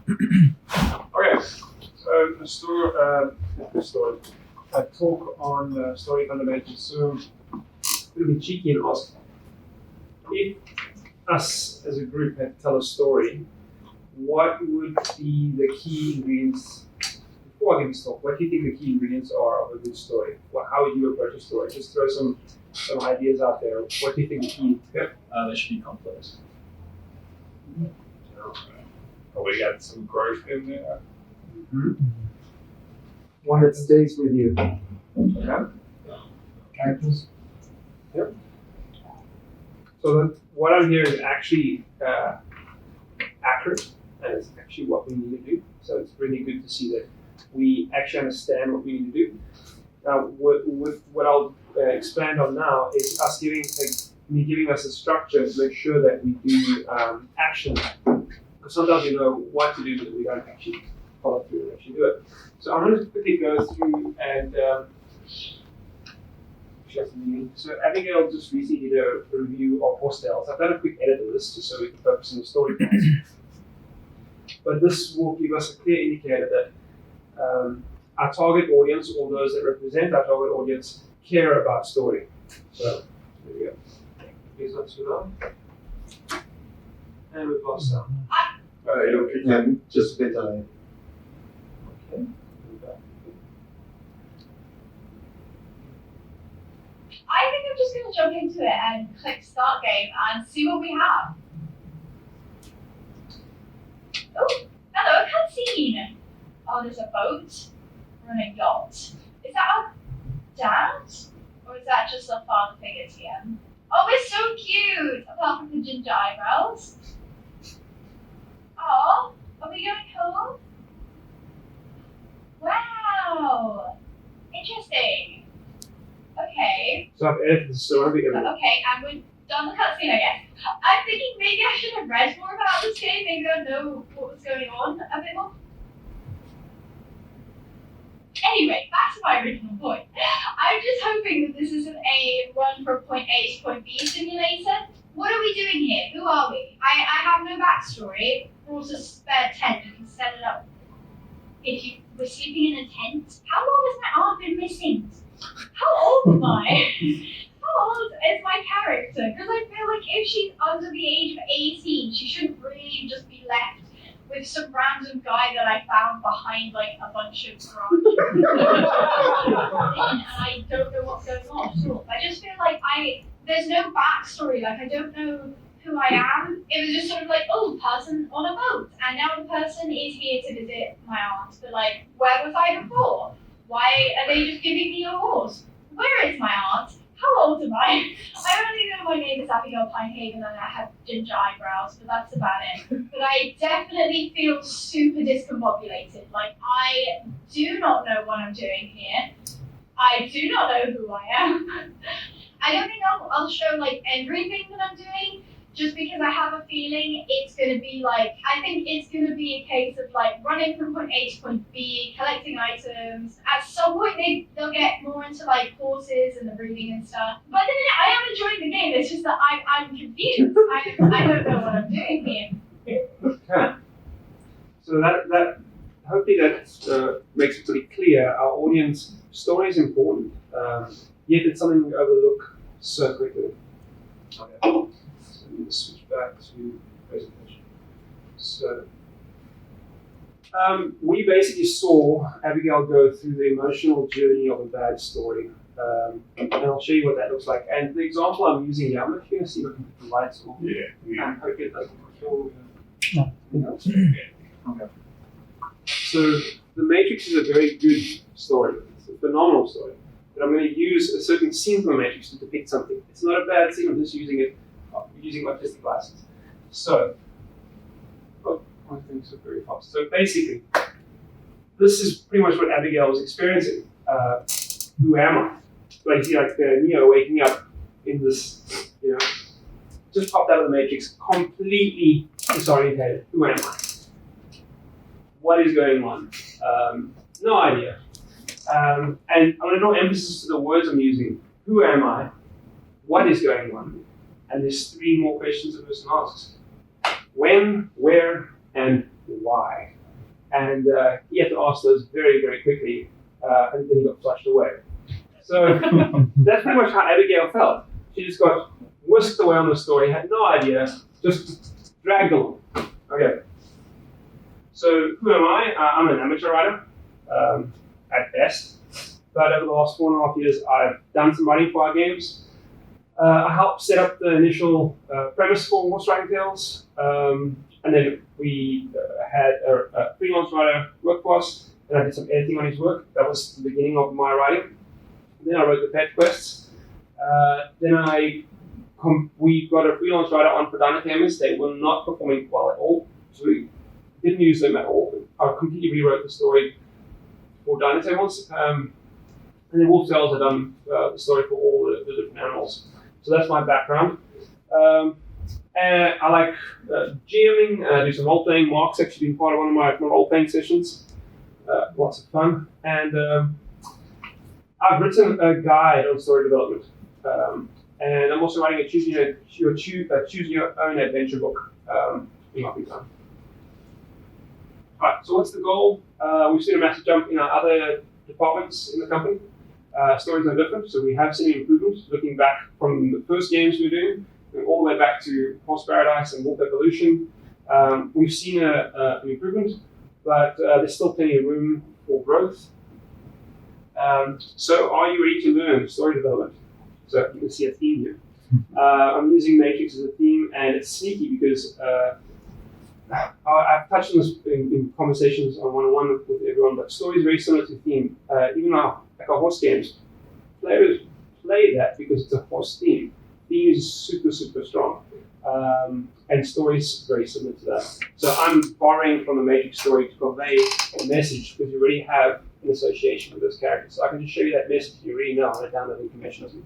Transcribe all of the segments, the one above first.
Okay, so a talk on story fundamentals. So I'm going to be cheeky and ask if us as a group had to tell a story, what would be the key ingredients? Before I give this talk, what do you think the key ingredients are of a good story? Well, how would you approach a story? Just throw some ideas out there. What do you think the key? Yeah. They should be complex. Probably got some growth in there. Mm-hmm. One that stays with you. Okay. Characters. Yep. So what I'm hearing is actually accurate, and it's actually what we need to do. So it's really good to see that we actually understand what we need to do. Now, what I'll expand on now is us giving us a structure to make sure that we do action. Because sometimes we know what to do, but we don't actually follow through and actually do it. So I'm going to quickly go through and share something. So Abigail just recently did a review of Horse Tales. I've done a quick edit of this just so we can focus on the story parts. But this will give us a clear indicator that our target audience, or those that represent our target audience, care about story. So there we go. Here's not too long. And we've lost some. It'll kick in just a bit delay. Okay. I think I'm just going to jump into it and click start game and see what we have. Oh, hello, a cutscene. Oh, there's a boat. We're on a yacht. Is that our dad? Or is that just a father figure to him? Oh, we're so cute! Apart from the ginger eyebrows. Oh, are we going home? Wow! Interesting. Okay. So I've edited the story. Okay, and we're done the cutscene, I guess. I'm thinking maybe I should have read more about this game. Maybe I'd know what was going on a bit more. Anyway, back to my original point. I'm just hoping that this isn't a run from point A to point B simulator. What are we doing here? Who are we? I have no backstory. Brought a spare tent. You can set it up. If you were sleeping in a tent, how long has my aunt been missing? How old am I? How old is my character? Because I feel like if she's under the age of 18, she shouldn't really just be left with some random guy that I found behind like a bunch of branches. And I don't know what's going on at all. I just feel like there's no backstory, like I don't know who I am. It was just sort of like, oh, person on a boat, and now the person is here to visit my aunt. But like, where was I before? Why are they just giving me a horse? Where is my aunt? How old am I? I only know my name is Abigail Pinehaven and I have ginger eyebrows, but that's about it. But I definitely feel super discombobulated. Like, I do not know what I'm doing here. I do not know who I am. I don't think I'll show like everything that I'm doing, just because I have a feeling it's going to be like, I think it's going to be a case of like running from point A to point B, collecting items. At some point they'll get more into like horses and the breeding and stuff. But then I am enjoying the game, it's just that I'm confused. I don't know what I'm doing here. Okay. So that hopefully that makes it pretty clear. Our audience story is important, yet it's something we overlook so quickly. Okay. So let me switch back to presentation. So we basically saw Abigail go through the emotional journey of a bad story. And I'll show you what that looks like. And the example I'm using here, I'm actually going to see if I can put the lights on. Yeah. And hope it doesn't kill No. Okay. So The Matrix is a very good story. It's a phenomenal story. But I'm going to use a certain scene from The Matrix to depict something. It's not a bad scene, I'm just using artistic license. So, my things are very fast. So basically, this is pretty much what Abigail was experiencing. Who am I? Like, you see, like Neo waking up in this, just popped out of the Matrix, completely disorientated. Who am I? What is going on? No idea. And I'm going to draw emphasis to the words I'm using. Who am I? What is going on? And there's three more questions the person asks. When, where, and why. and he had to ask those very, very quickly, and then he got flushed away. So that's pretty much how Abigail felt. She just got whisked away on the story, had no idea, just dragged along. Okay. So who am I? I'm an amateur writer, at best. But over the last 4.5 years, I've done some writing for our games. I helped set up the initial premise for Horse Riding Tales, and then we had a freelance writer work for us, and I did some editing on his work. That was the beginning of my writing. Then I wrote the pet quests. Then we got a freelance writer on for Dino Tamers. They were not performing well at all, so we didn't use them at all. I completely rewrote the story for Dino Tamers. And then Wolf Tales, I've done the story for all the different animals. So that's my background. And I like GMing, do some role-playing. Mark's actually been part of one of my role-playing sessions. Lots of fun. And I've written a guide on story development. And I'm also writing a choose your own adventure book in my free time. Alright, so what's the goal? We've seen a massive jump in our other departments in the company. Stories are different, so we have seen improvements. Looking back from the first games we were doing, all the way back to Horse Paradise and Wolf Evolution, we've seen an improvement, but there's still plenty of room for growth. So are you ready to learn story development? So you can see a theme here. I'm using Matrix as a theme, and it's sneaky because I've touched on this in conversations on one-on-one with everyone, but story is very similar to theme. Even our horse games, players play that because it's a horse theme. Theme is super, super strong. And story is very similar to that. So I'm borrowing from the Matrix story to convey a message because you already have an association with those characters. So I can just show you that message you already know on a downloading conventionalism.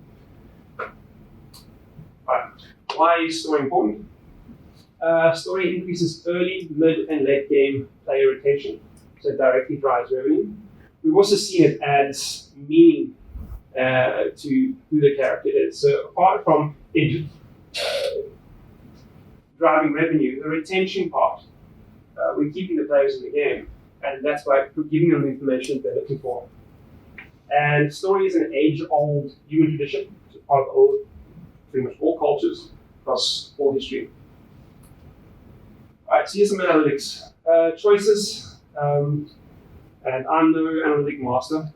Right. Why is story important? Story increases early, mid, and late game player retention, so it directly drives revenue. We've also seen it adds meaning to who the character is. So apart from it driving revenue, the retention part, we're keeping the players in the game, and that's by giving them the information they're looking for. And story is an age-old human tradition, it's part of pretty much all cultures across all history. All right, so here's some analytics. Choices, and I'm no analytic master.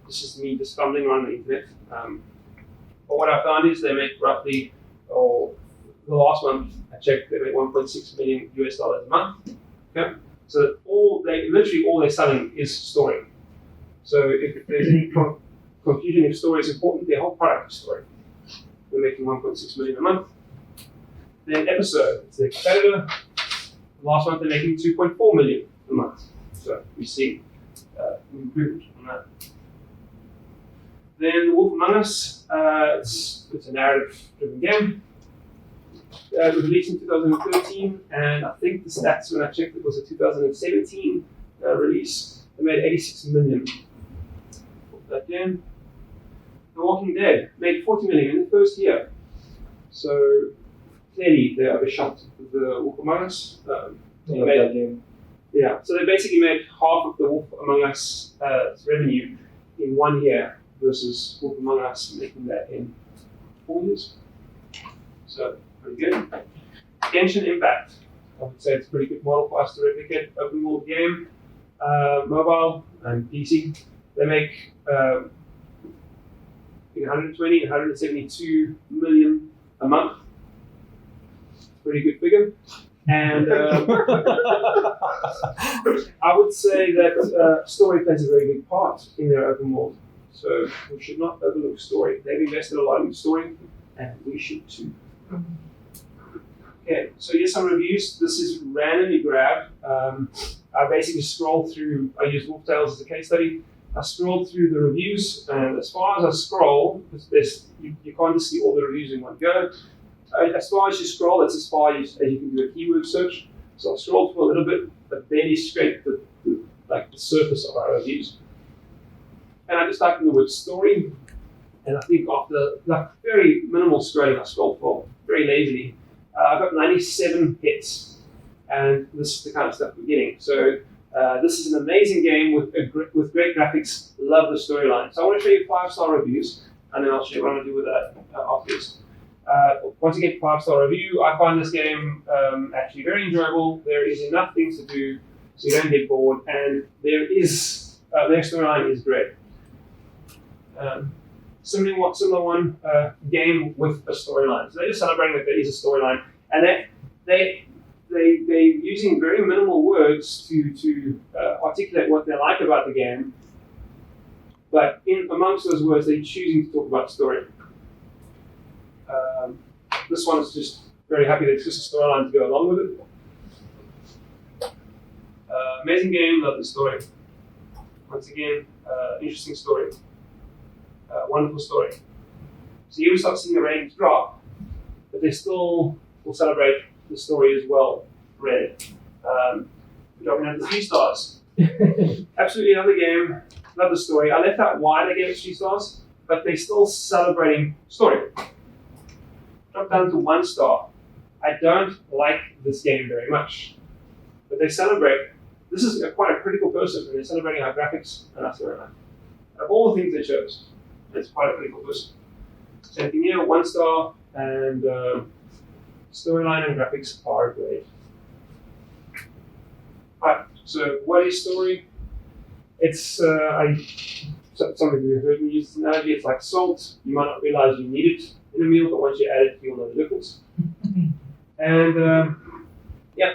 This is me just stumbling around the internet. But what I found is they make roughly, the last month I checked, they make $1.6 million US a month. Okay, so literally all they're selling is story. So if there's any confusion if story is important, their whole product is story. They're making $1.6 million a month. Then episode, it's their competitor. Last month they're making $2.4 million a month. So we see an improvement on that. Then The Wolf Among Us, it's a narrative-driven game. It was released in 2013, and I think the stats when I checked it was a 2017 release. They made $86 million for that game. The Walking Dead made $40 million in the first year. So clearly they overshot The Wolf Among Us. Yeah, so they basically made half of The Wolf Among Us revenue in 1 year versus Wolf Among Us making that in 4 years. So pretty good. Genshin Impact. I would say it's a pretty good model for us to replicate. Open world game, mobile and PC. They make 120, 172 million a month. Pretty good figure. And I would say that story plays a very big part in their open world. So we should not overlook story. They've invested a lot in story, and we should too. Okay, so here's some reviews. This is randomly grabbed. I basically scrolled through, I used Wolf Tales as a case study. I scrolled through the reviews, and as far as I scroll, because you can't just see all the reviews in one go. As far as you scroll, it's as far as you can do a keyword search. So I scrolled for a little bit, but barely scraped the surface of our reviews. And I just typed in the word story, and I think after very minimal scrolling, I scrolled for very lazily. I got 97 hits, and this is the kind of stuff we're getting. So This is an amazing game with great graphics. Love the storyline. So I want to show you 5-star reviews, and then I'll show you what I'm going to do with that afterwards. Once again, 5-star review. I find this game actually very enjoyable. There is enough things to do so you don't get bored, and their storyline is great. Similar one game with a storyline. So they're just celebrating that there is a storyline, and they're using very minimal words to articulate what they like about the game. But amongst those words, they're choosing to talk about the story. This one is just very happy that it's just a storyline to go along with it. Amazing game, love the story. Once again, interesting story. Wonderful story. So here we start seeing the ratings drop, but they still will celebrate the story as well. We're dropping down to 3 stars. Absolutely another game. Love the story. I left out why they gave it 3 stars, but they're still celebrating story. Drop down to 1 star. I don't like this game very much, but they celebrate. This is quite a critical person, and they're celebrating our graphics and our storyline. Of all the things they chose, it's quite a critical person. Same thing here, 1 star, and storyline and graphics are great. Right, so what is story? It's, some of you have heard me use this analogy, it's like salt. You might not realize you need it in a meal, but once you add it, you'll know the difference. And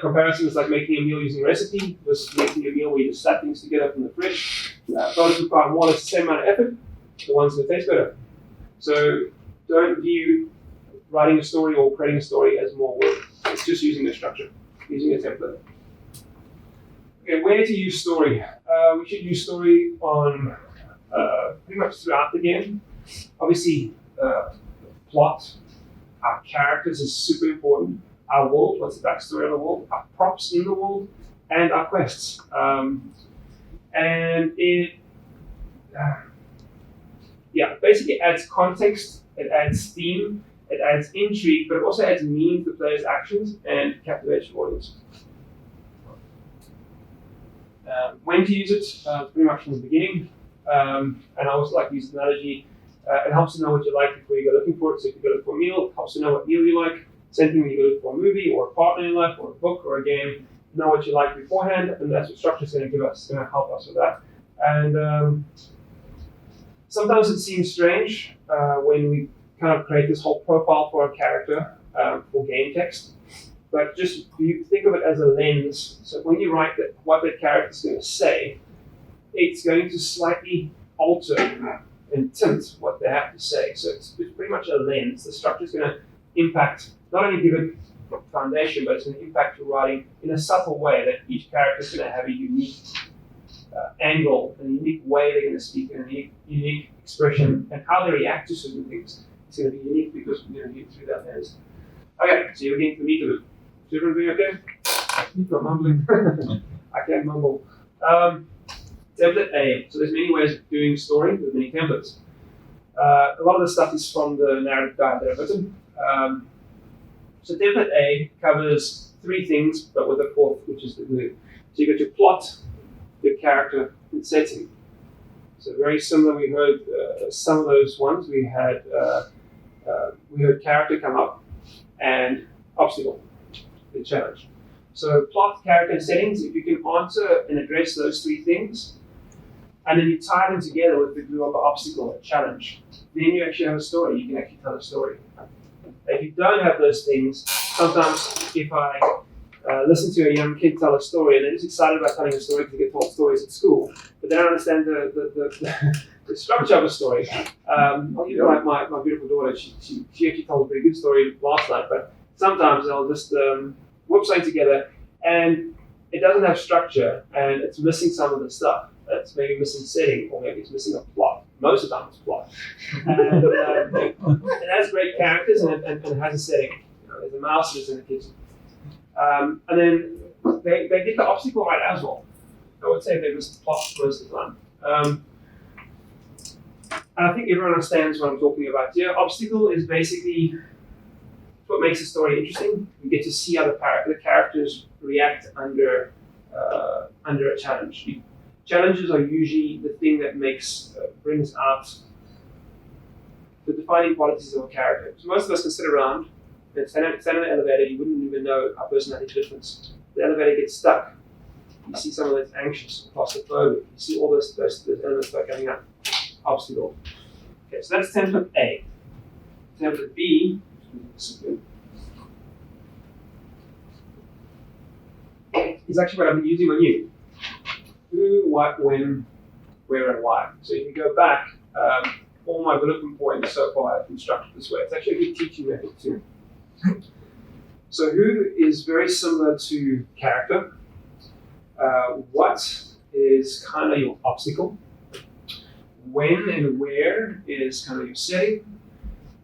comparison is like making a meal using a recipe versus making a meal where you just slap things together from the fridge. Those require more or less the same amount of effort, the ones that taste better. So don't view writing a story or creating a story as more work. It's just using a structure, using a template. Okay, where to use story? We should use story on pretty much throughout the game. Obviously, plot, our characters is super important. Our world, what's the backstory of the world, our props in the world, and our quests. And it basically adds context, it adds theme, it adds intrigue, but it also adds meaning to the player's actions and captivates your audience. When to use it? Pretty much from the beginning. And I also like to use the analogy. It helps to know what you like before you go looking for it. So if you go look for a meal, it helps to know what meal you like. Same thing when you go look for a movie or a partner in life or a book or a game. Know what you like beforehand, and that's what structure is going to give us. It's going to help us with that. And sometimes it seems strange when we kind of create this whole profile for a character for game text. But just you think of it as a lens. So when you write what that character is going to say, it's going to slightly alter and tint what they have to say. So it's pretty much a lens. The structure is going to impact, not only give it foundation, but it's going to impact your writing in a subtle way that each character is going to have a unique angle, a unique way they're going to speak, and a unique expression, and how they react to certain things. It's going to be unique because we're going to get through that lens. Okay, so you're getting to the meat of it. Is everything okay? You're mumbling. I can't mumble. Template A. So there's many ways of doing story with many templates. A lot of the stuff is from the narrative guide that I've written. So template A covers 3 things, but with a 4th, which is the glue. So you got your plot, your character, and setting. So very similar. We heard some of those ones. We heard character come up and obstacle, the challenge. So plot, character, and settings. If you can answer and address those 3 things, and then you tie them together with the glue of an obstacle, a challenge, then you actually have a story. You can actually tell a story. If you don't have those things, sometimes if I listen to a young kid tell a story and they're just excited about telling a story because they get told stories at school, but they don't understand the structure of a story. I'll use like my beautiful daughter. She actually told a pretty good story last night, but sometimes they'll just whip something together and it doesn't have structure and it's missing some of the stuff. It's maybe missing setting, or maybe it's missing a plot. Most of the time it's plot. And it has great characters and it has a setting. There's a mouse that's in the kitchen. And then they get the obstacle right as well. I would say they missed the plot most of the time. And I think everyone understands what I'm talking about here. Obstacle is basically what makes the story interesting. You get to see how the characters react under under a challenge. Challenges are usually the thing that brings out the defining qualities of a character. So most of us can sit around and stand in the elevator, you wouldn't even know our personality difference. The elevator gets stuck. You see someone that's anxious or claustrophobic. You see all those elements that are coming up. Obstacle. Okay, so that's template A. Template B is actually what I've been using on you. Who, what, when, where, and why. So if you go back, all my bullet points so far have been structured this way. It's actually a good teaching method too. So who is very similar to character. What is kind of your obstacle. When and where is kind of your setting.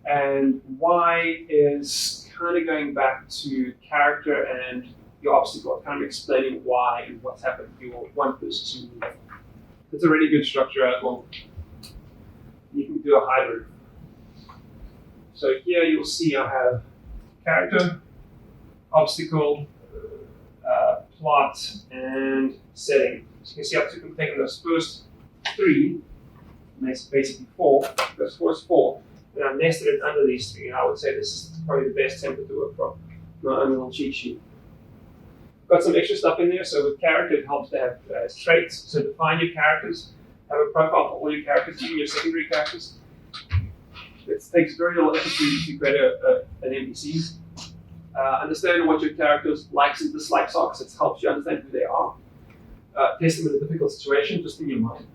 And why is kind of going back to character and your obstacle, kind of explaining why and what's happened. Your one person to move. It's a really good structure as well. You can do a hybrid. So here you'll see I have character, obstacle, plot, and setting. So you can see I've taken those first three, makes basically four. Those first four, and I've nested it under these three. And I would say this is probably the best template to work from. My own little cheat sheet. Got some extra stuff in there. So with character, it helps to have traits. So define your characters. Have a profile for all your characters, even your secondary characters. It takes very little effort to create an NPC. Understand what your character's likes and dislikes are, because it helps you understand who they are. Test them in a difficult situation, just in your mind.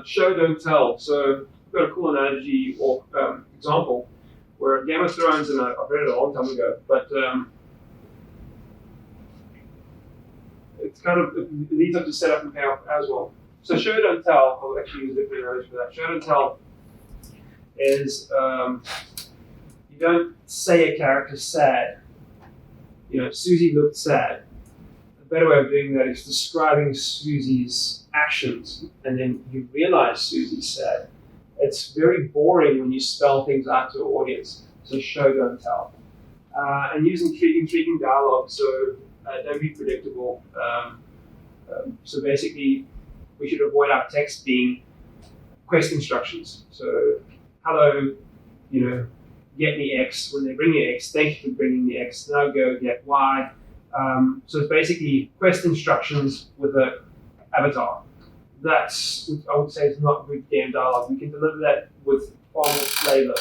Show, don't tell. So I've got a cool analogy or example where Game of Thrones, and I've read it a long time ago, but it's kind of, it leads up to setup and payoff as well. So show, don't tell, I'll actually use a different analogy for that. Show, don't tell is you don't say a character's sad. You know, Susie looked sad. A better way of doing that is describing Susie's actions, and then you realize Susie's sad. It's very boring when you spell things out to an audience. So show, don't tell. And use intriguing dialogue, so don't be predictable. So basically, we should avoid our text being quest instructions. So, hello, get me X. When they bring you X, thank you for bringing me X. Now go get Y. So it's basically quest instructions with an avatar. That's, I would say, is not good game dialogue. We can deliver that with far more flavor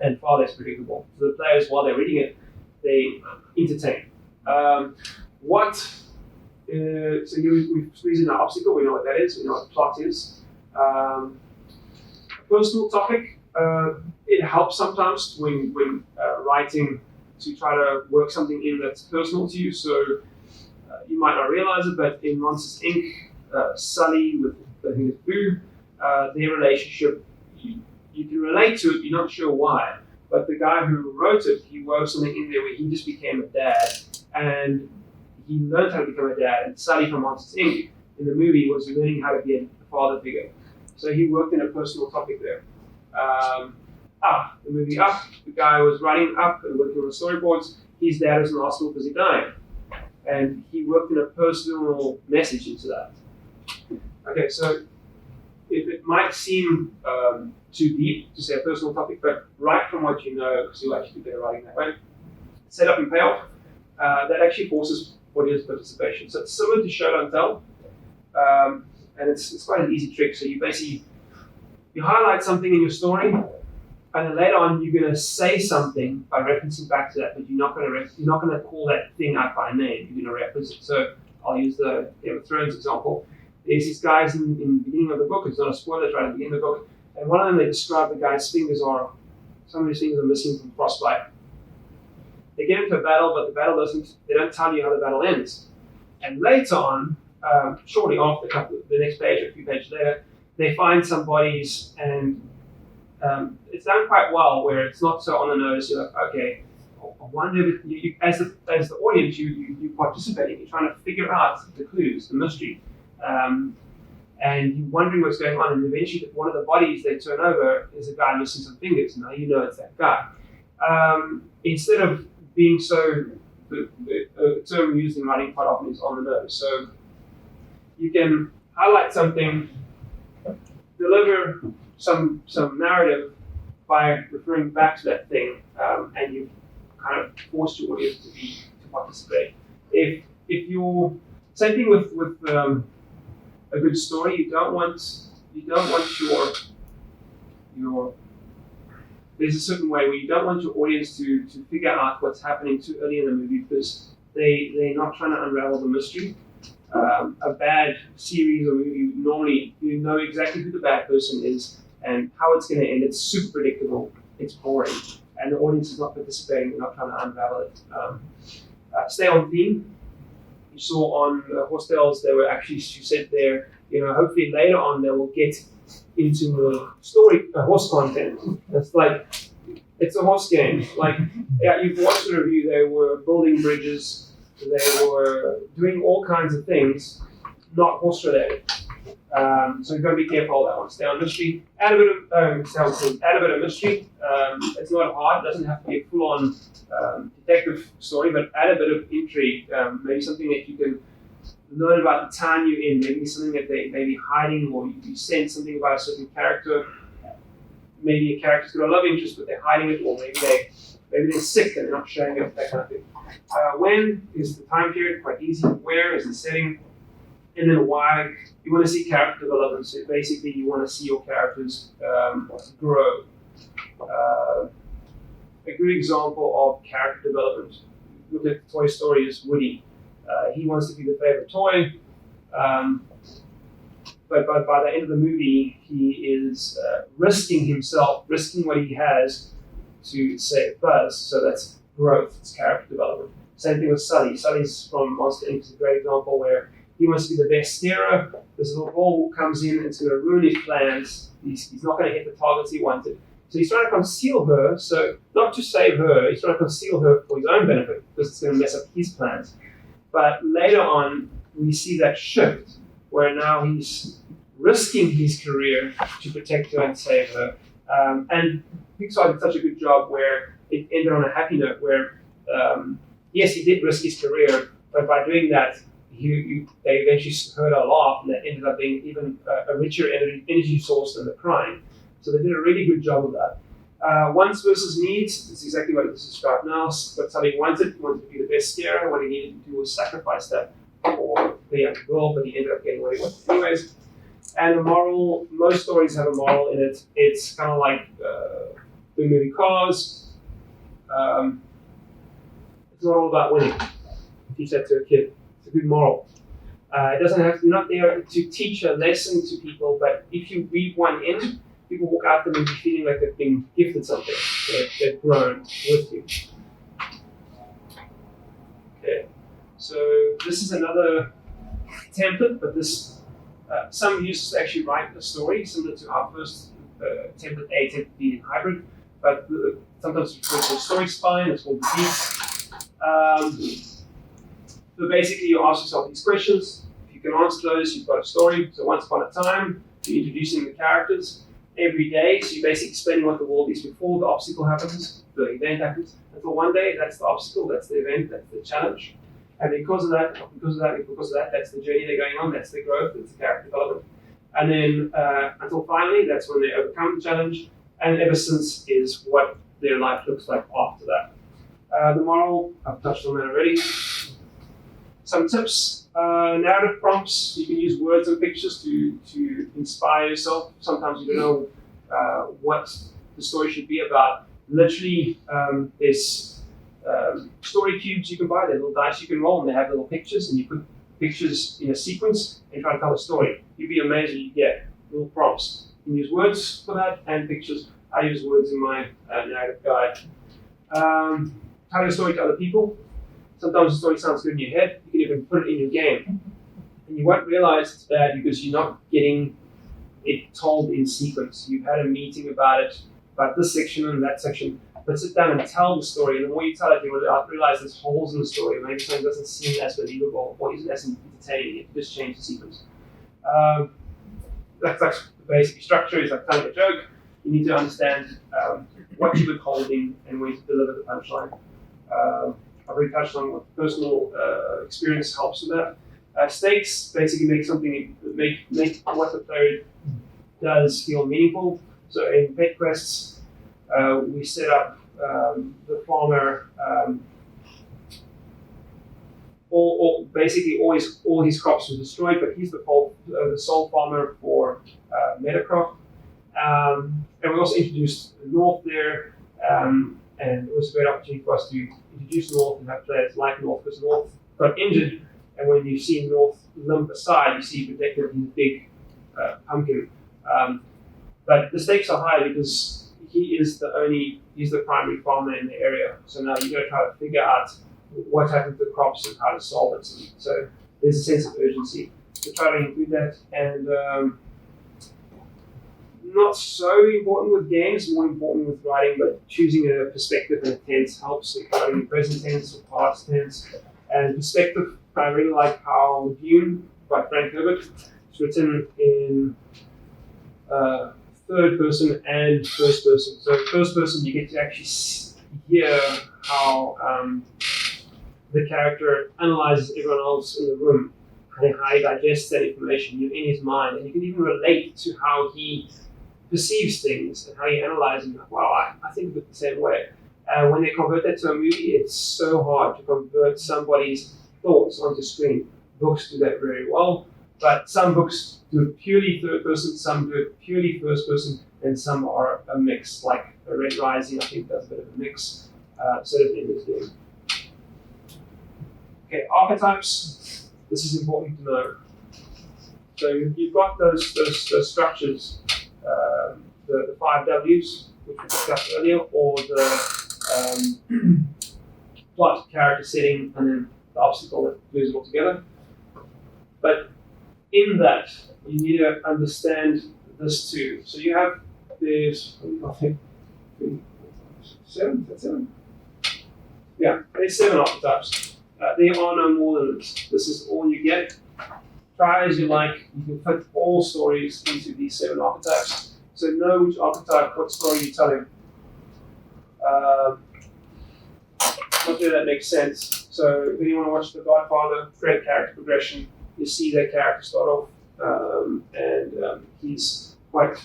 and far less predictable. So the players, while they're reading it, they entertain. So we've squeezed in an obstacle. We know what that is. We know what the plot is. Personal topic. It helps sometimes when writing to try to work something in that's personal to you. So you might not realize it, but in Monsters Inc., Sully with I think it's Boo, their relationship, you can relate to it. You're not sure why, but the guy who wrote it, he wrote something in there where he just became a dad, and he learned how to become a dad. And Sully from Monsters Inc. in the movie was learning how to be a father figure. So he worked in a personal topic there. Up, the movie Up, the guy was writing Up and working on the storyboards. His dad was in the hospital because he died. And he worked in a personal message into that. Okay, so if it might seem too deep to say a personal topic, but write from what you know, because you'll actually be better writing that way. Set up and payoff. That actually forces audience participation. So it's similar to show, don't tell. And it's quite an easy trick. So you basically, you highlight something in your story, and then later on you're going to say something by referencing back to that, but you're not going to call that thing out by name. You're going to reference it. So I'll use the Game of Thrones example. There's these guys in the beginning of the book. It's not a spoiler, it's right at the beginning of the book. And one of them, they describe the guy's fingers are, some of his fingers are missing from frostbite. They get into a battle, but the battle they don't tell you how the battle ends. And later on, shortly after the next page or a few pages later, they find some bodies, and it's done quite well where it's not so on the nose. You're like, okay, I wonder if you, as the audience, you participating, you're trying to figure out the clues, the mystery. And you're wondering what's going on, and eventually one of the bodies they turn over is a guy missing some fingers. Now you know it's that guy. Instead of being so, the term used in writing quite often is on the nose. So you can highlight something, deliver some narrative by referring back to that thing, and you've kind of forced your audience to participate. If you're same thing with a good story, you don't want your there's a certain way where you don't want your audience to figure out what's happening too early in the movie because they're not trying to unravel the mystery. A bad series or movie, normally you know exactly who the bad person is and how it's going to end. It's super predictable. It's boring. And the audience is not participating. They're not trying to unravel it. Stay on theme. You saw on Horse Tales, they were actually, you said there, hopefully later on they will get into the story, horse content. It's a horse game. You've watched the review, they were building bridges, they were doing all kinds of things, not horse related. So you've got to be careful of that one. Stay on mystery. Add a bit of mystery. It's not hard. It doesn't have to be a full-on detective story, but add a bit of intrigue. Maybe something that you can learn about the town you're in. Maybe something that they may be hiding, or you sense something about a certain character. Maybe a character's got a love interest, but they're hiding it, or maybe they're sick and they're not showing it. That kind of thing. When is the time period? Quite easy. Where is the setting? And then why? You want to see character development. So basically, you want to see your characters grow. A good example of character development. Look at Toy Story is Woody. He wants to be the favorite toy, but by the end of the movie, he is risking himself, risking what he has to save Buzz. So that's growth. It's character development. Same thing with Sully. Sully's from Monster Inc. is a great example where he wants to be the best steerer. This little ball comes in and it's going to ruin his plans. He's not going to hit the targets he wanted. So he's trying to conceal her, so not to save her, he's trying to conceal her for his own benefit because it's going to mess up his plans. But later on, we see that shift where now he's risking his career to protect her and save her. And Pixar did such a good job where it ended on a happy note where, yes, he did risk his career, but by doing that, they eventually heard her laugh, and that ended up being even a richer energy source than the crime. So they did a really good job of that. Wants versus needs, that's exactly what this is described now. What Sully wanted, he wanted to be the best steerer. What he needed to do was sacrifice that for the young girl, but he ended up getting what he wanted anyways. And the moral, most stories have a moral in it. It's kind of like the movie Cars. It's not all about winning. Teach that to a kid. It's a good moral. It doesn't have to, you're not there to teach a lesson to people, but if you read one in, people walk out there and be feeling like they've been gifted something. They've grown with you. Okay, so this is another template, but this some users actually write a story similar to our first template A, template B, and hybrid, but sometimes it's referred to a story spine. It's called the beats. So basically, you ask yourself these questions. If you can answer those, you've got a story. So once upon a time, you're introducing the characters. Every day, so you're basically explaining what the world is before the obstacle happens, the event happens. Until one day, that's the obstacle, that's the event, that's the challenge. And because of that, that's the journey they're going on, that's the growth, that's the character development. And then until finally, that's when they overcome the challenge. And ever since is what their life looks like after that. The moral, I've touched on that already. Some tips. Narrative prompts, you can use words and pictures to inspire yourself. Sometimes you don't know what the story should be about. Literally, there's story cubes you can buy, they're little dice you can roll, and they have little pictures, and you put pictures in a sequence and try to tell a story. You'd be amazed what you get. Little prompts. You can use words for that and pictures. I use words in my narrative guide. Tell your story to other people. Sometimes the story sounds good in your head, you can even put it in your game. And you won't realize it's bad because you're not getting it told in sequence. You've had a meeting about this section and that section, but sit down and tell the story. And the more you tell it, you will realize there's holes in the story. Maybe something doesn't seem as believable or isn't as entertaining. You just change the sequence. That's the basic structure. It's like telling a joke. You need to understand what you're withholding and when to deliver the punchline. I've already touched on what personal experience helps with that. Stakes basically make what the player does feel meaningful. So in Pet Quests, we set up the farmer. Basically all his crops were destroyed, but he's the sole farmer for Metacrop. And we also introduced North there, and it was a great opportunity for us to introduce North and have players like North, because North got injured, and when you see North limp aside, you see protected he's a big pumpkin. But the stakes are high because he's the primary farmer in the area. So now you got to try to figure out what happened to the crops and how to solve it. So there's a sense of urgency to try to include that. And not so important with games, more important with writing, but choosing a perspective and a tense helps. So writing present tense or past tense. And perspective, I really like how Dune by Frank Herbert is written in third person and first person. So first person, you get to actually hear how the character analyzes everyone else in the room and how he digests that information in his mind. And you can even relate to how he perceives things and how he analyzes them. Like, wow, I think of it the same way. When they convert that to a movie, it's so hard to convert somebody's thoughts onto screen. Books do that very well, but some books do it purely third person, some do it purely first person, and some are a mix. Like Red Rising, I think does a bit of a mix, sort of in this game. Okay, archetypes. This is important to know. So you've got those structures, the 5 Ws, which we discussed earlier, or the plot, character setting, and then the obstacle that glues it all together. But in that, you need to understand this too. So you have there's seven. Yeah, there's 7 archetypes. There are no more than this. This is all you get. Try as you like. You can fit all stories into these 7 archetypes. So know which archetype, what story you're telling. Hopefully that makes sense. So if you want to watch The Godfather, great character progression. You see that character start off, and he's not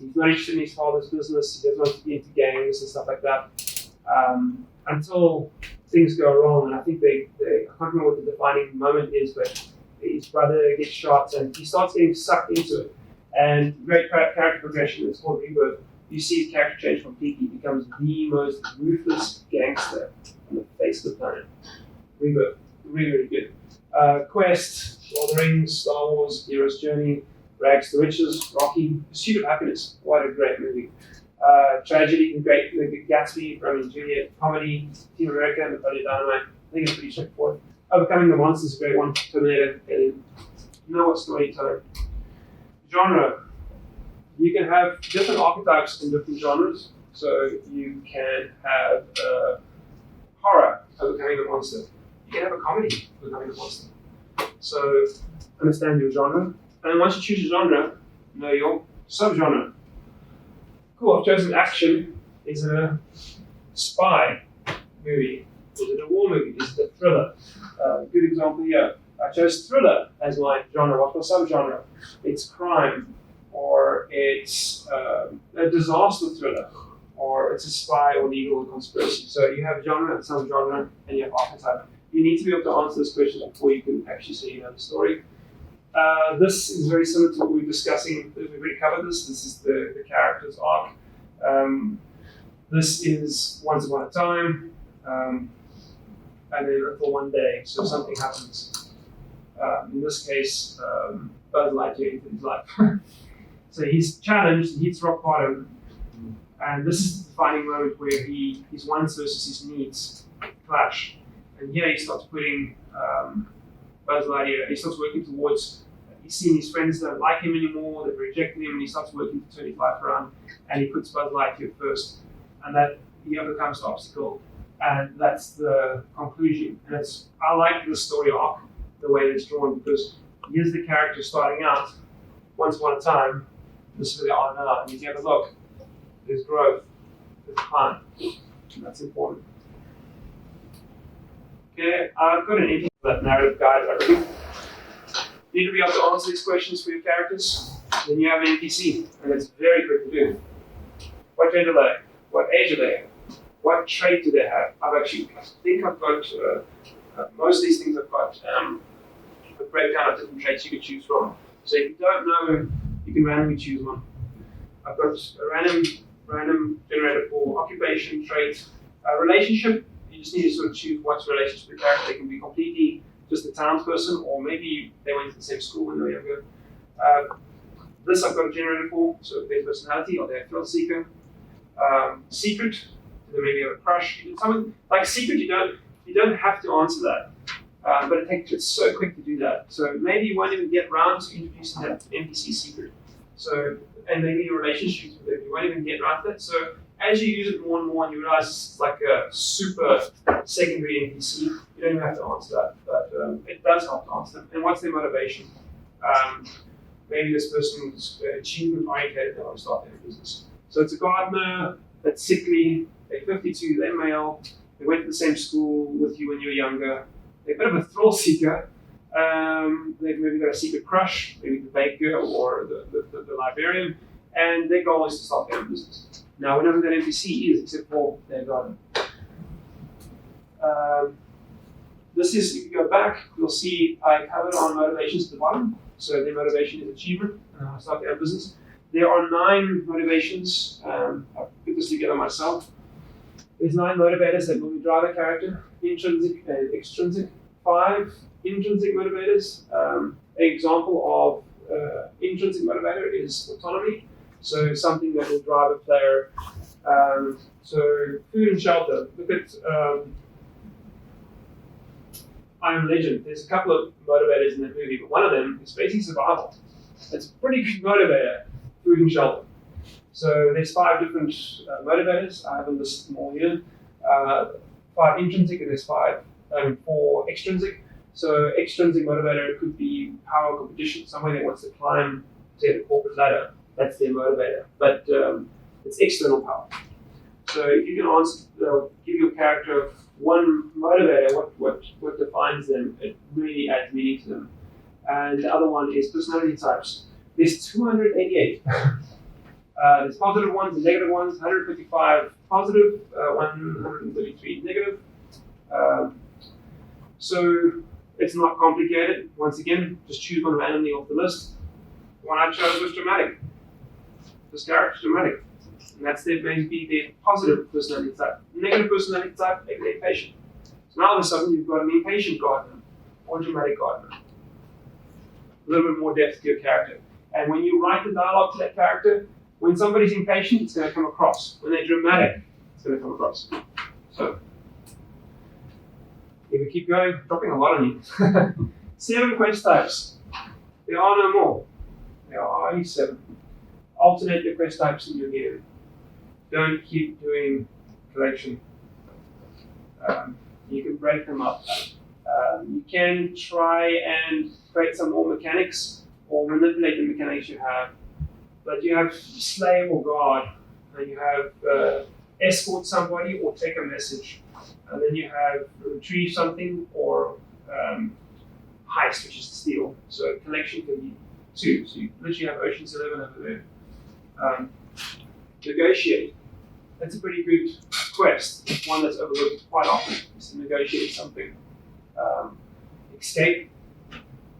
interested in his father's business. He doesn't want to be into gangs and stuff like that. Until things go wrong, and I think I can't remember what the defining moment is, but his brother gets shot and he starts getting sucked into it. And great character progression, it's called Rebirth. You see his character change completely. He becomes the most ruthless gangster on the face of the planet. Rebirth, really, really good. Quest, Lord of the Rings, Star Wars, Hero's Journey, Rags to Riches, Rocky, Pursuit of Happiness. What a great movie. Tragedy, great. Gatsby, Romeo and Juliet, comedy, Team America, Napoleon Dynamite. I think it's pretty straightforward. Overcoming the Monsters is a great one. Terminator, Alien. You know what story you're telling. Genre. You can have different archetypes in different genres. So you can have horror, Overcoming the Monster. You can have a comedy, Overcoming the Monster. So understand your genre. And once you choose your genre, know your subgenre. Cool, I've chosen action. Is it a spy movie? Is it a war movie? Is it a thriller? Good example here. I chose thriller as my genre. What's my subgenre? It's crime, or it's a disaster thriller, or it's a spy or legal conspiracy. So you have genre and subgenre, and you have archetype. You need to be able to answer this question before you can actually say you know the story. This is very similar to what we were discussing. We've already covered this. This is the character's arc. This is once upon a time, and then until one day, so something happens. In this case, Buzz Lightyear into his life. So he's challenged, he hits rock bottom, and this is the defining moment where his wants versus his needs clash. And here he starts putting Buzz Lightyear, he starts working towards, he's seeing his friends don't like him anymore, they've rejected him, and he starts working to turn his life around, and he puts Buzz Lightyear first. And that he overcomes the obstacle, and that's the conclusion. And I like the story arc, the way it's drawn, because here's the character starting out, once upon a time, this is where they are now, and if you have a look, there's growth, there's climb, and that's important. Okay, I've got an ending for that narrative guide already. You need to be able to answer these questions for your characters. Then you have an NPC, and it's very quick to do. What gender are they? What age are they? What trait do they have? I think I've got, most of these things I've got a breakdown of different traits you can choose from. So if you don't know, you can randomly choose one. I've got a random generator for occupation, trait, relationship. You just need to sort of choose what's the relationship with the character. They can be completely just a townsperson, or maybe they went to the same school when they were younger. This I've got a generator for, so their personality, or they're a thrill seeker. Secret, they maybe have a crush. Something like secret, you don't have to answer that, but it's so quick to do that. So maybe you won't even get around to introducing that NPC secret. So, and maybe your relationships with them, you won't even get around to that. So as you use it more and more, and you realize it's like a super secondary NPC, you don't even have to answer that, but it does help to answer them. And what's their motivation? Maybe this person's achievement oriented, they want to start their business. So it's a gardener that's sickly, they're 52, they're male, they went to the same school with you when you were younger, they're a bit of a thrill seeker, they've maybe got a secret crush, maybe the baker or the librarian, and their goal is to start their own business. Now we know who that NPC is, except for their gardener. This is, if you go back, you'll see I covered on motivations at the bottom. So their motivation is achievement, start their own business. There are 9 motivations. I put this together myself. There's 9 motivators that will drive a character, intrinsic and extrinsic. 5 intrinsic motivators. An example of intrinsic motivator is autonomy. So something that will drive a player. So food and shelter. Look at I Am Legend. There's a couple of motivators in that movie, but one of them is basically survival. It's a pretty good motivator, food and shelter. So there's 5 different motivators. I haven't listed them all here. 5 intrinsic and there's 4 extrinsic. So extrinsic motivator could be power, competition, somebody that wants to climb, say, the corporate ladder. That's their motivator. But it's external power. So if you can answer, give your character one motivator, what defines them, it really adds meaning to them. And the other one is personality types. There's 288. There's positive ones and negative ones, 155 positive, 133 negative. So it's not complicated. Once again, just choose one randomly off the list. The one I chose was dramatic. This character's dramatic. And that's maybe their positive personality type. Negative personality type, maybe they're impatient. So now all of a sudden you've got an impatient gardener or a dramatic gardener. A little bit more depth to your character. And when you write the dialogue to that character, when somebody's impatient, it's going to come across. When they're dramatic, it's going to come across. So, if we keep going, dropping a lot on you. 7 quest types. There are no more. There are only 7. Alternate the quest types in your game. Don't keep doing collection. You can break them up. You can try and create some more mechanics or manipulate the mechanics you have. But you have slave or guard, and you have escort somebody or take a message. And then you have retrieve something or heist, which is steal. So collection can be 2. So you literally have Ocean's 11 over there. Negotiate. That's a pretty good quest. It's one that's overlooked quite often, is to negotiate something. Escape.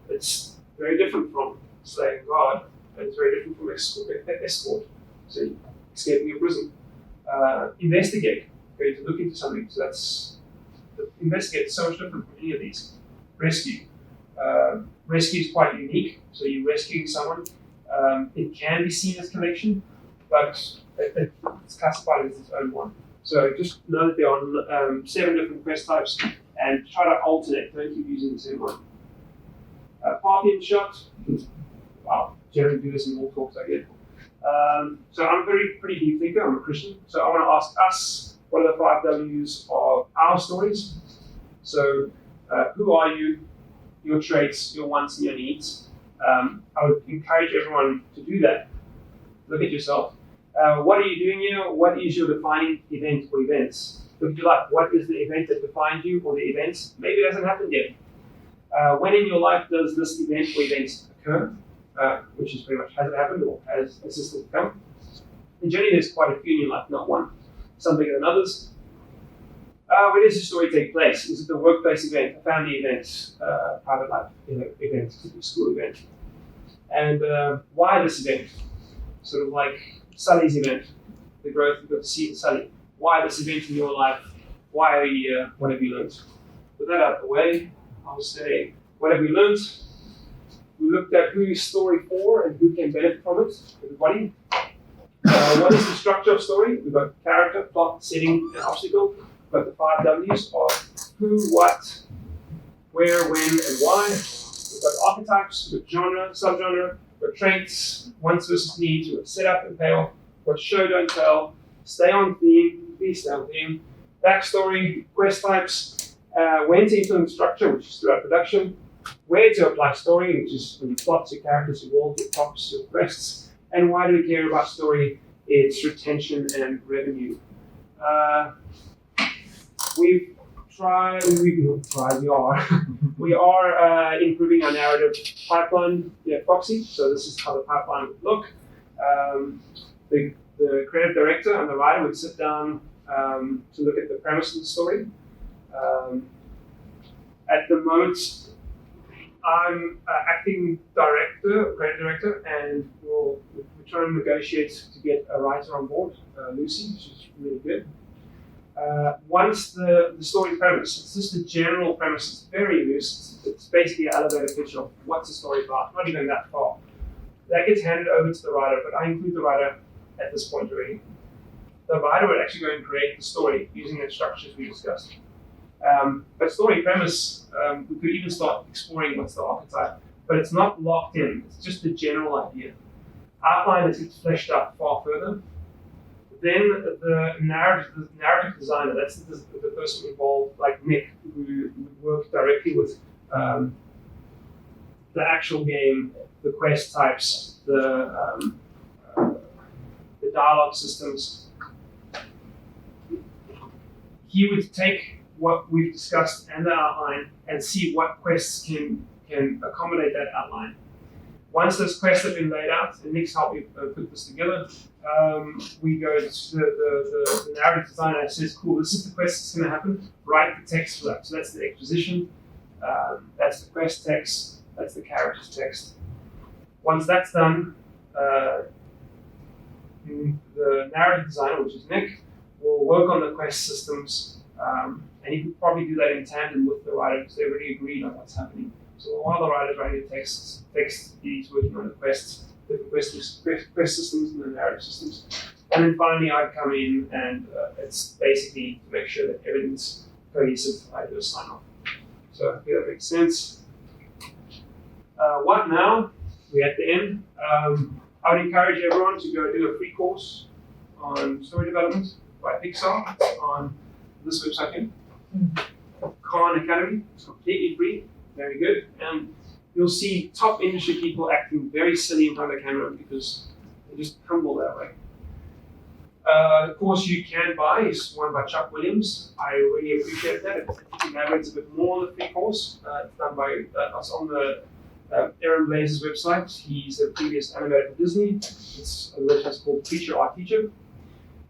It's very different from slave and guard, and it's very different from escort. So escaping a prison. Investigate. Going to look into something. So that's investigate is so much different from any of these. Rescue. Rescue is quite unique. So you're rescuing someone. It can be seen as collection, but it's classified as its own one. So just know that there are 7 different quest types, and try to alternate. Don't keep using the same one. Parthian shot. Wow, generally do this in all talks I get. So I'm a pretty deep thinker. I'm a Christian. So I want to ask us, what are the 5 W's of our stories? So who are you? Your traits, your wants, and your needs. I would encourage everyone to do that. Look at yourself. What are you doing here? What is your defining event or events? Look at your life. What is the event that defines you or the events? Maybe it hasn't happened yet. When in your life does this event or event occur? Which is pretty much, has it happened or has assistance come? And generally there's quite a few in your life, not one. Some bigger than others. Where does the story take place? Is it a workplace event, a family event, private life event, school event? And why this event? Sort of like Sully's event, the growth you got to see in Sully. Why this event in your life? Why are you here? What have you learned? With that out of the way, I'll say, what have we learned? We looked at who is story for and who can benefit from it, everybody. What is the structure of story? We've got character, plot, setting, and obstacle. We've got the 5 W's of who, what, where, when, and why. We've got archetypes, we've got genre, subgenre, we've got traits, wants versus needs, we've got setup and payoff, we've got show, don't tell, stay on theme, please stay on theme, backstory, quest types, when to implement structure, which is throughout production, where to apply story, which is when you plot your characters, your world, your props, your quests, and why do we care about story? It's retention and revenue. We are improving our narrative pipeline via Foxy, so this is how the pipeline would look. The creative director and the writer would sit down to look at the premise of the story. At the moment, I'm acting director, creative director, and we're trying to negotiate to get a writer on board, Lucy, which is really good. Once the story premise, it's just a general premise, it's very loose, it's basically an elevator pitch of what's the story about, not even that far. That gets handed over to the writer, but I include the writer at this point already. The writer would actually go and create the story using the structures we discussed. But story premise, we could even start exploring what's the archetype, but it's not locked in, it's just a general idea. Outline is gets fleshed out far further. Then the narrative designer, that's the person involved, like Nick, who works directly with the actual game, the quest types, the dialogue systems. He would take what we've discussed and the outline and see what quests can accommodate that outline. Once those quests have been laid out, and Nick's helped me put this together, we go to the narrative designer and says, cool, this is the quest that's going to happen, write the text for that. So that's the exposition, that's the quest text, that's the character's text. Once that's done, the narrative designer, which is Nick, will work on the quest systems, and he could probably do that in tandem with the writer because they already agreed on what's happening. So while the writer's writing the text, he's working on the quests, different quest systems and the narrative systems. And then finally I come in and it's basically to make sure that everything's cohesive. I do a sign off. So I think that makes sense. What now? We're at the end. I would encourage everyone to go do a free course on story development by Pixar on this website here. Khan Academy. It's completely free. Very good. And you'll see top industry people acting very silly in front of the camera because they're just humble that way. The course you can buy is one by Chuck Williams. I really appreciate that. It elaborates a bit more on the free course. It's done by us on the Aaron Blazer's website. He's a previous animator for Disney. It's a website called Feature Art Teacher.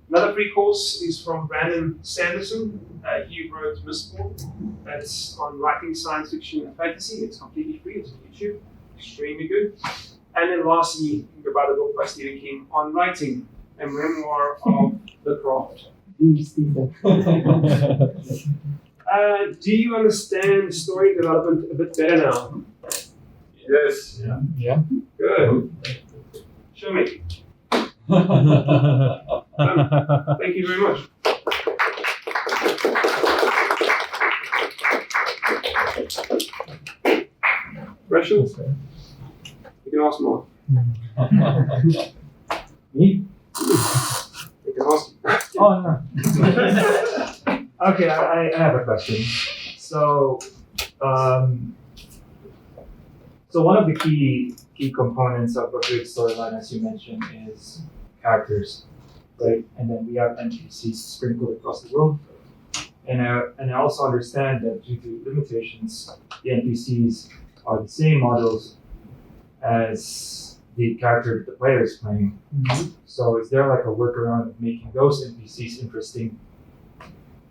Another free course is from Brandon Sanderson. He wrote Mistborn. That's on writing science fiction and fantasy. It's completely free. It's on YouTube. Extremely good. And then lastly, you can go buy the book by Stephen King on writing, a memoir of the craft. Do you understand story development a bit better now? Yes. Yeah. Good. Show me. Thank you very much. Questions? You can ask more. Me? You can ask. Oh, no. Okay, I have a question. So one of the key components of a good storyline, as you mentioned, is characters, right? And then we have NPCs sprinkled across the world. And I also understand that due to limitations, the NPCs are the same models as the character the player is playing. So is there like a workaround of making those NPCs interesting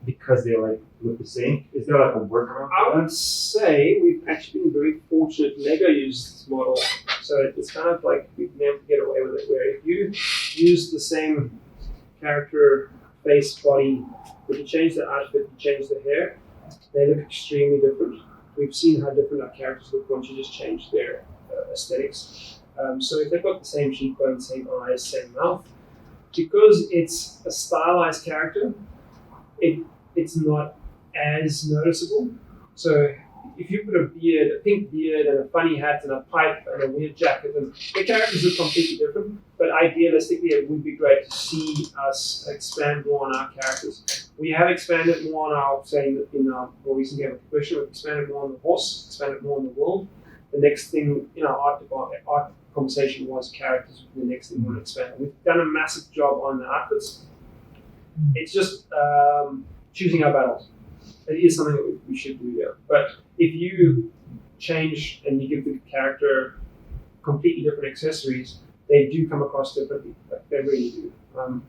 because they like look the same? Is there like a workaround? I would say we've actually been very fortunate. Lego used this model, so it's kind of like we've been able to get away with it. Where if you use the same character, face, body, but you change the outfit, you change the hair, they look extremely different. We've seen how different our characters look once you just change their aesthetics. So if they've got the same cheekbones, same eyes, same mouth, because it's a stylized character, it's not as noticeable. So if you put a beard, a pink beard, and a funny hat, and a pipe, and a weird jacket, and the characters look completely different. But idealistically, it would be great to see us expand more on our characters. We have expanded more on our, saying in our more recent game of Question, we've expanded more on the horse, expanded more on the world. The next thing in our art conversation was characters. The next thing we want to expand. We've done a massive job on the outfits. It's just choosing our battles. It is something that we should do there. But if you change and you give the character completely different accessories, they do come across differently. Like they really do. I'm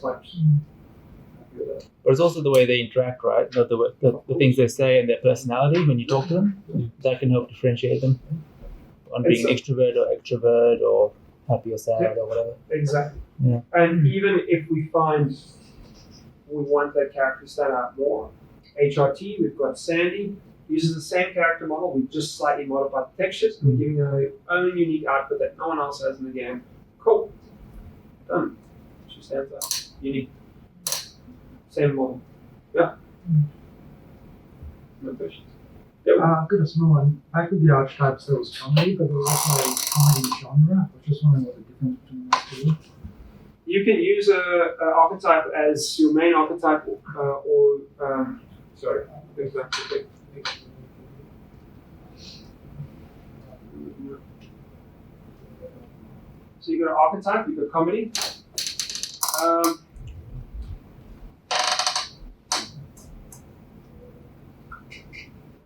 quite happy with that. But it's also the way they interact, right? The things they say and their personality when you talk to them. That can help differentiate them on being extrovert or extrovert or happy or sad or whatever. Exactly. Yeah. And even if we find we want that character to stand out more, HRT, we've got Sandy, uses the same character model, we've just slightly modified the textures, we're giving her her own unique outfit that no one else has in the game. Cool. Done. She stands out. Unique. Same model. Yeah. No questions. I've got a small one. Back with the archetypes, there was comedy, but there was also a comedy genre. I was just wondering what the difference between those two is. You can use a archetype as your main archetype, sorry, there's that. So you got an archetype, you got comedy.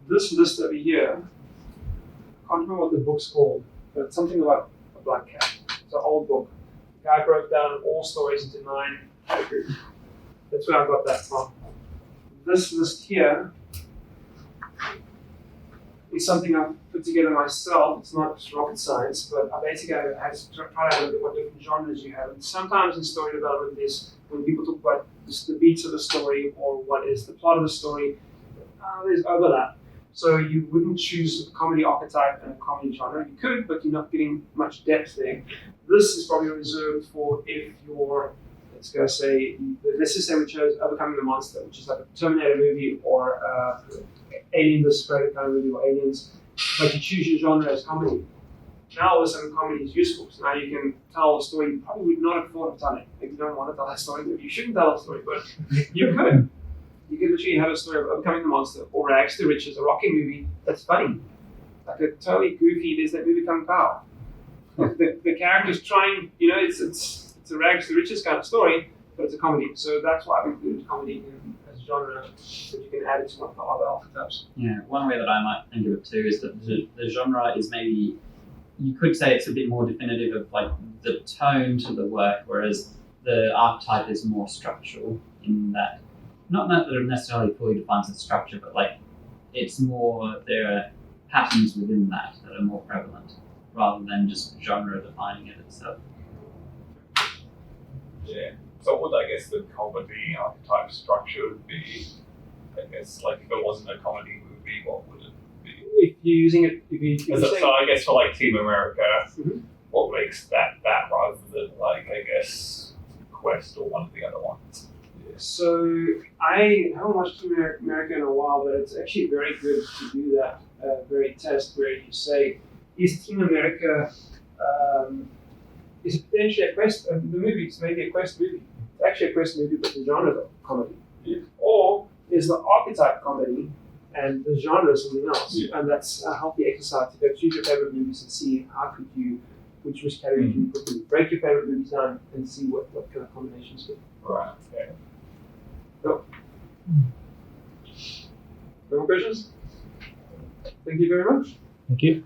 This list over here, I can't remember what the book's called, but it's something about a black cat. It's an old book. The guy broke down all stories into 9 categories. That's where I got that from. This list here is something I've put together myself. It's not rocket science, but I basically had to try to look at what different genres you have. And sometimes in story development, when people talk about the beats of the story or what is the plot of the story, there's overlap. So you wouldn't choose a comedy archetype and a comedy genre. You could, but you're not getting much depth there. This is probably reserved for if you're, let's just say we chose Overcoming the Monster, which is like a Terminator movie or Alien vs. Predator kind of movie or Aliens, but you choose your genre as comedy. Now all of a sudden comedy is useful. So now you can tell a story you probably would not have thought of telling. If you don't want to tell that story, maybe you shouldn't tell a story, but you could. You could literally have a story of Overcoming the Monster or Rags to Riches, a Rocky movie that's funny. Like a totally goofy, there's that movie Kung Pao. The character's trying, it's a Rags to Riches kind of story, but it's a comedy. So that's why I've included comedy as a genre, so you can add it to one of the other archetypes. Yeah, one way that I might think of it too is that the genre is maybe, you could say it's a bit more definitive of like the tone to the work, whereas the archetype is more structural in that. Not that it necessarily fully defines the structure, but like it's more, there are patterns within that are more prevalent rather than just genre defining it itself. Yeah. So what I guess the comedy archetype structure would be, I guess, like if it wasn't a comedy movie, what would it be? If you're using it, So I guess for like Team America, Mhm. what makes that rather than like, I guess, Quest or one of the other ones? So I haven't watched Team America in a while, but it's actually very good to do that very test where you say, is Team America, is it potentially a Quest, the movie, it's maybe a Quest movie. It's actually a Quest movie, but the genre is comedy. Yeah. Or is the archetype comedy and the genre is something else? Yeah. And that's a healthy exercise to go choose your favorite movies and see how could you, which category can you put in. Break your favorite movies down and see what kind of combinations fit. Right. Okay. No more questions? Thank you very much. Thank you.